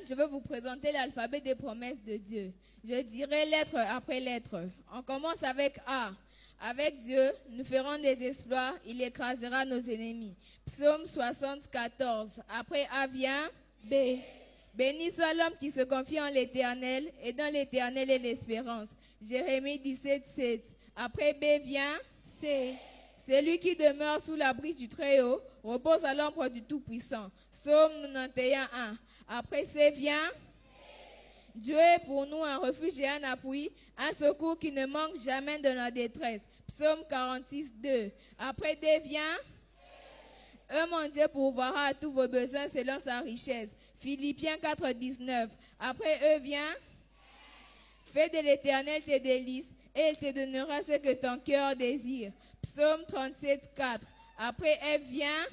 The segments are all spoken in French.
Je vais vous présenter l'alphabet des promesses de Dieu. Je dirai lettre après lettre. On commence avec A. Avec Dieu, nous ferons des exploits, il écrasera nos ennemis. Psaume 74. Après A vient B. Béni soit l'homme qui se confie en l'Éternel, et dans l'Éternel est l'espérance. Jérémie 17, 7. Après B vient C. Celui qui demeure sous l'abri du Très-Haut repose à l'ombre du Tout-Puissant. Psaume 91, 1. Après C vient Dieu est pour nous un refuge et un appui, un secours qui ne manque jamais de notre détresse. Psaume 46, 2. Après D vient mon Dieu pourvoira à tous vos besoins selon sa richesse. Philippiens 4, 19. Après E vient fais de l'Éternel tes délices et il te donnera ce que ton cœur désire. Psaume 37, 4. Après F vient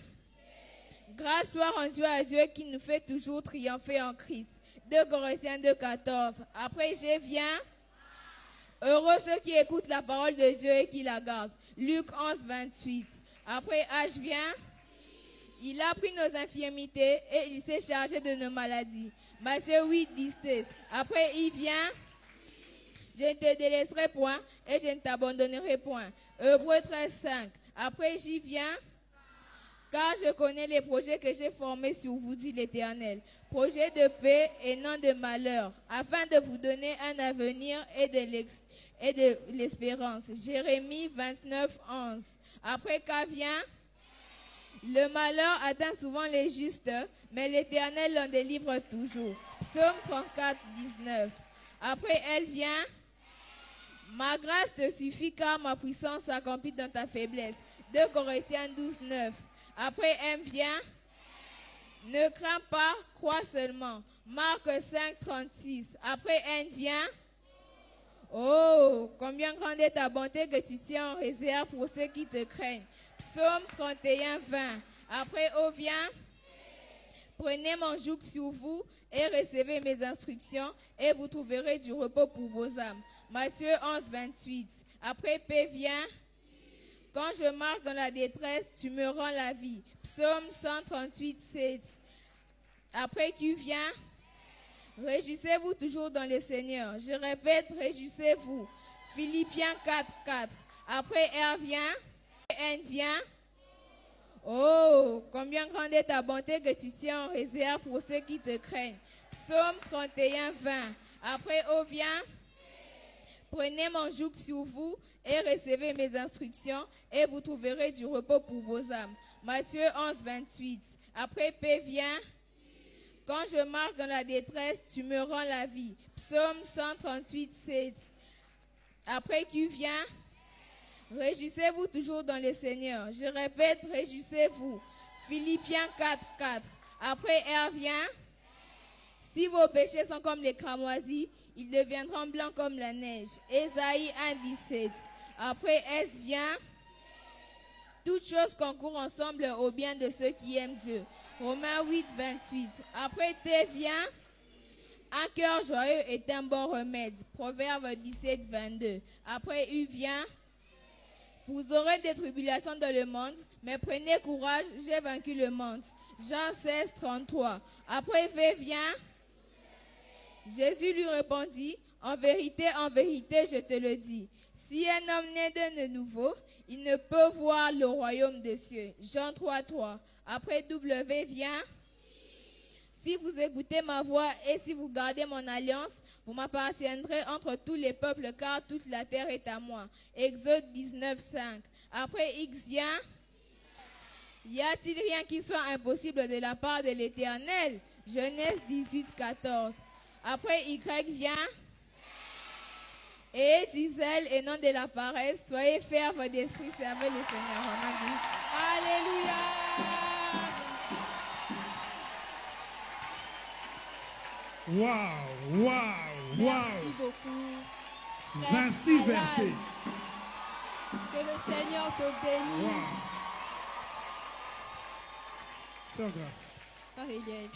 grâce soit rendue à Dieu qui nous fait toujours triompher en Christ. 2 Corinthiens 2, 14. Après G vient heureux ceux qui écoutent la parole de Dieu et qui la gardent. Luc 11, 28. Après H vient il a pris nos infirmités et il s'est chargé de nos maladies. Matthieu 8, 17. Après I vient je ne te délaisserai point et je ne t'abandonnerai point. Hébreux 13, 5. Après J vient car je connais les projets que j'ai formés sur vous, dit l'Éternel. Projets de paix et non de malheur, afin de vous donner un avenir et de l'espérance. Jérémie 29, 11. Après K vient le malheur atteint souvent les justes, mais l'Éternel l'en délivre toujours. Psaume 34, 19. Après elle vient ma grâce te suffit car ma puissance s'accomplit dans ta faiblesse. 2 Corinthiens 12, 9. Après M vient ne crains pas, crois seulement. Marc 5, 36. Après N vient oh, combien grande est ta bonté que tu tiens en réserve pour ceux qui te craignent. Psaume 31, 20. Après O vient prenez mon joug sur vous et recevez mes instructions et vous trouverez du repos pour vos âmes. Matthieu 11, 28. Après P vient quand je marche dans la détresse, tu me rends la vie. Psaume 138, 7. Après Q vient réjouissez-vous toujours dans le Seigneur. Je répète, réjouissez-vous. Philippiens 4, 4. Après R vient N vient oh, combien grande est ta bonté que tu tiens en réserve pour ceux qui te craignent. Psaume 31, 20. Après O vient prenez mon joug sur vous et recevez mes instructions et vous trouverez du repos pour vos âmes. Matthieu 11, 28. Après P vient quand je marche dans la détresse, tu me rends la vie. Psaume 138, 7. Après Q vient réjouissez-vous toujours dans le Seigneur. Je répète, réjouissez-vous. Philippiens 4, 4. Après R vient si vos péchés sont comme les cramoisis, ils deviendront blancs comme la neige. Ésaïe 1, 17. Après S vient toutes choses concourent ensemble au bien de ceux qui aiment Dieu. Romains 8, 28. Après T vient un cœur joyeux est un bon remède. Proverbe 17, 22. Après U vient vous aurez des tribulations dans le monde, mais prenez courage, j'ai vaincu le monde. Jean 16, 33. Après V vient Jésus lui répondit, en vérité, je te le dis, si un homme naît de nouveau, il ne peut voir le royaume des cieux. Jean 3, 3. Après W vient si vous écoutez ma voix et si vous gardez mon alliance, vous m'appartiendrez entre tous les peuples, car toute la terre est à moi. Exode 19, 5. Après X vient y a-t-il rien qui soit impossible de la part de l'Éternel? Genèse 18, 14. Après Y vient et du zèle et non de la paresse, soyez fermes d'esprit, servez le Seigneur. Alléluia. Waouh, waouh, Merci beaucoup. 26 versets. Que le Seigneur te bénisse. Wow. Sans grâce. Par égale.